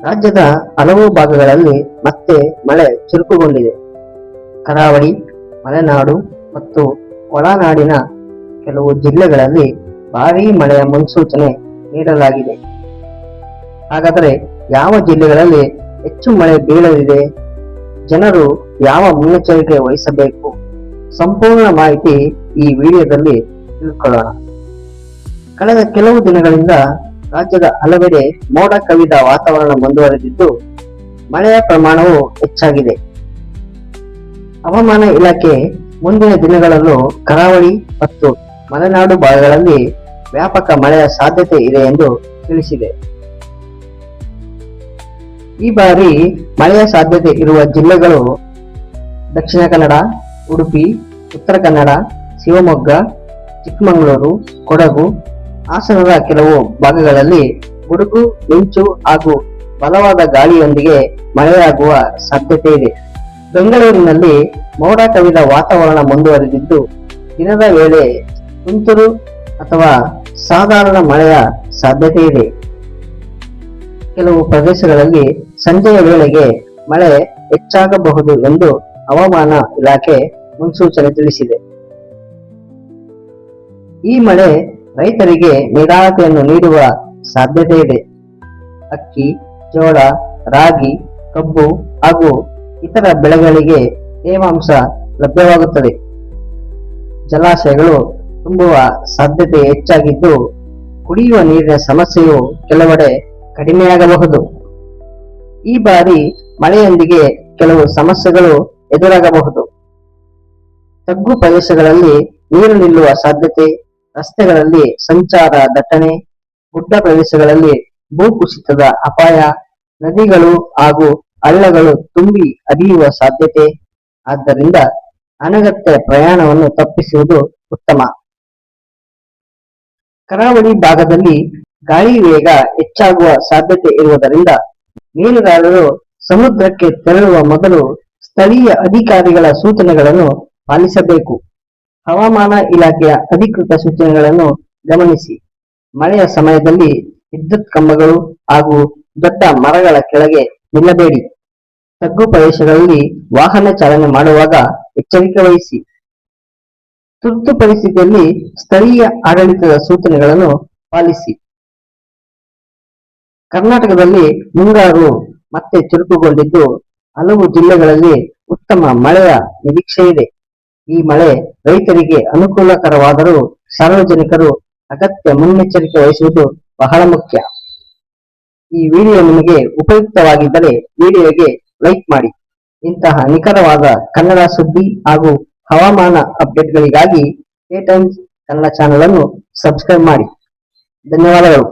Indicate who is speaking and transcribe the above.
Speaker 1: ರಾಜ್ಯದ ಹಲವು ಭಾಗಗಳಲ್ಲಿ ಮತ್ತೆ ಮಳೆ ಚುರುಕುಗೊಂಡಿದೆ. ಕರಾವಳಿ, ಮಲೆನಾಡು ಮತ್ತು ಒಳನಾಡಿನ ಕೆಲವು ಜಿಲ್ಲೆಗಳಲ್ಲಿ ಭಾರೀ ಮಳೆಯ ಮುನ್ಸೂಚನೆ ನೀಡಲಾಗಿದೆ. ಹಾಗಾದರೆ ಯಾವ ಜಿಲ್ಲೆಗಳಲ್ಲಿ ಹೆಚ್ಚು ಮಳೆ ಬೀಳಲಿದೆ? ಜನರು ಯಾವ ಮುನ್ನೆಚ್ಚರಿಕೆ ವಹಿಸಬೇಕು? ಸಂಪೂರ್ಣ ಮಾಹಿತಿ ಈ ವಿಡಿಯೋದಲ್ಲಿ ತಿಳ್ಕೊಳ್ಳೋಣ. ಕಳೆದ ಕೆಲವು ದಿನಗಳಿಂದ ರಾಜ್ಯದ ಹಲವೆಡೆ ಮೋಡ ಕವಿದ ವಾತಾವರಣ ಮುಂದುವರೆದಿದ್ದು ಮಳೆಯ ಪ್ರಮಾಣವು ಹೆಚ್ಚಾಗಿದೆ. ಹವಾಮಾನ ಇಲಾಖೆ ಮುಂದಿನ ದಿನಗಳಲ್ಲೂ ಕರಾವಳಿ ಮತ್ತು ಮಲೆನಾಡು ಭಾಗಗಳಲ್ಲಿ ವ್ಯಾಪಕ ಮಳೆಯ ಸಾಧ್ಯತೆ ಇದೆ ಎಂದು ತಿಳಿಸಿದೆ. ಈ ಬಾರಿ ಮಳೆಯ ಸಾಧ್ಯತೆ ಇರುವ ಜಿಲ್ಲೆಗಳು ದಕ್ಷಿಣ ಕನ್ನಡ, ಉಡುಪಿ, ಉತ್ತರ ಕನ್ನಡ, ಶಿವಮೊಗ್ಗ, ಚಿಕ್ಕಮಗಳೂರು, ಕೊಡಗು, ಹಾಸನದ ಕೆಲವು ಭಾಗಗಳಲ್ಲಿ ಗುಡುಗು, ಮಿಂಚು ಹಾಗೂ ಬಲವಾದ ಗಾಳಿಯೊಂದಿಗೆ ಮಳೆಯಾಗುವ ಸಾಧ್ಯತೆ ಇದೆ. ಬೆಂಗಳೂರಿನಲ್ಲಿ ಮೋಡ ಕವಿದ ವಾತಾವರಣ ಮುಂದುವರೆದಿದ್ದು ದಿನದ ವೇಳೆ ತುಂತುರು ಅಥವಾ ಸಾಧಾರಣ ಮಳೆಯ ಸಾಧ್ಯತೆ ಇದೆ. ಕೆಲವು ಪ್ರದೇಶಗಳಲ್ಲಿ ಸಂಜೆಯ ವೇಳೆಗೆ ಮಳೆ ಹೆಚ್ಚಾಗಬಹುದು ಎಂದು ಹವಾಮಾನ ಇಲಾಖೆ ಮುನ್ಸೂಚನೆ ತಿಳಿಸಿದೆ. ಈ ಮಳೆ ರೈತರಿಗೆ ನಿರಾಳತೆಯನ್ನು ನೀಡುವ ಸಾಧ್ಯತೆ ಇದೆ. ಅಕ್ಕಿ, ಜೋಳ, ರಾಗಿ, ಕಬ್ಬು ಹಾಗೂ ಇತರ ಬೆಳೆಗಳಿಗೆ ತೇವಾಂಶ ಲಭ್ಯವಾಗುತ್ತದೆ. ಜಲಾಶಯಗಳು ತುಂಬುವ ಸಾಧ್ಯತೆ ಹೆಚ್ಚಾಗಿದ್ದು ಕುಡಿಯುವ ನೀರಿನ ಸಮಸ್ಯೆಯು ಕೆಲವೆಡೆ ಕಡಿಮೆಯಾಗಬಹುದು. ಈ ಬಾರಿ ಮಳೆಯೊಂದಿಗೆ ಕೆಲವು ಸಮಸ್ಯೆಗಳು ಎದುರಾಗಬಹುದು. ತಗ್ಗು ಪ್ರದೇಶಗಳಲ್ಲಿ ನೀರು ನಿಲ್ಲುವ ಸಾಧ್ಯತೆ, ರಸ್ತೆಗಳಲ್ಲಿ ಸಂಚಾರ ದಟ್ಟಣೆ, ಗುಡ್ಡ ಪ್ರದೇಶಗಳಲ್ಲಿ ಭೂಕುಸಿತದ ಅಪಾಯ, ನದಿಗಳು ಹಾಗೂ ಹಳ್ಳಗಳು ತುಂಬಿ ಹರಿಯುವ ಸಾಧ್ಯತೆ. ಆದ್ದರಿಂದ ಅನಗತ್ಯ ಪ್ರಯಾಣವನ್ನು ತಪ್ಪಿಸುವುದು ಉತ್ತಮ. ಕರಾವಳಿ ಭಾಗದಲ್ಲಿ ಗಾಳಿ ವೇಗ ಹೆಚ್ಚಾಗುವ ಸಾಧ್ಯತೆ ಇರುವುದರಿಂದ ಮೀನುಗಾರರು ಸಮುದ್ರಕ್ಕೆ ತೆರಳುವ ಮೊದಲು ಸ್ಥಳೀಯ ಅಧಿಕಾರಿಗಳ ಸೂಚನೆಗಳನ್ನು ಪಾಲಿಸಬೇಕು. ಹವಾಮಾನ ಇಲಾಖೆಯ ಅಧಿಕೃತ ಸೂಚನೆಗಳನ್ನು ಗಮನಿಸಿ. ಮಳೆಯ ಸಮಯದಲ್ಲಿ ವಿದ್ಯುತ್ ಕಂಬಗಳು ಹಾಗೂ ದೊಡ್ಡ ಮರಗಳ ಕೆಳಗೆ ನಿಲ್ಲಬೇಡಿ. ತಗ್ಗು ಪ್ರದೇಶಗಳಲ್ಲಿ ವಾಹನ ಚಾಲನೆ ಮಾಡುವಾಗ ಎಚ್ಚರಿಕೆ ವಹಿಸಿ. ತುರ್ತು ಪರಿಸ್ಥಿತಿಯಲ್ಲಿ ಸ್ಥಳೀಯ ಆಡಳಿತದ ಸೂಚನೆಗಳನ್ನು ಪಾಲಿಸಿ. ಕರ್ನಾಟಕದಲ್ಲಿ ಮುಂಗಾರು ಮತ್ತೆ ಚುರುಕುಗೊಂಡಿದ್ದು ಹಲವು ಜಿಲ್ಲೆಗಳಲ್ಲಿ ಉತ್ತಮ ಮಳೆಯ ನಿರೀಕ್ಷೆ ಇದೆ. ಈ ಮಳೆ ರೈತರಿಗೆ ಅನುಕೂಲಕರವಾದರೂ ಸಾರ್ವಜನಿಕರು ಅಗತ್ಯ ಮುನ್ನೆಚ್ಚರಿಕೆ ವಹಿಸುವುದು ಬಹಳ ಮುಖ್ಯ. ಈ ವಿಡಿಯೋ ನಿಮಗೆ ಉಪಯುಕ್ತವಾಗಿದ್ದರೆ ವಿಡಿಯೋಗೆ ಲೈಕ್ ಮಾಡಿ. ಇಂತಹ ನಿಖರವಾದ ಕನ್ನಡ ಸುದ್ದಿ ಹಾಗೂ ಹವಾಮಾನ ಅಪ್ಡೇಟ್ಗಳಿಗಾಗಿ ಎ ಟೈಮ್ಸ್ ಕನ್ನಡ ಚಾನೆಲ್ ಅನ್ನು ಸಬ್ಸ್ಕ್ರೈಬ್ ಮಾಡಿ. ಧನ್ಯವಾದಗಳು.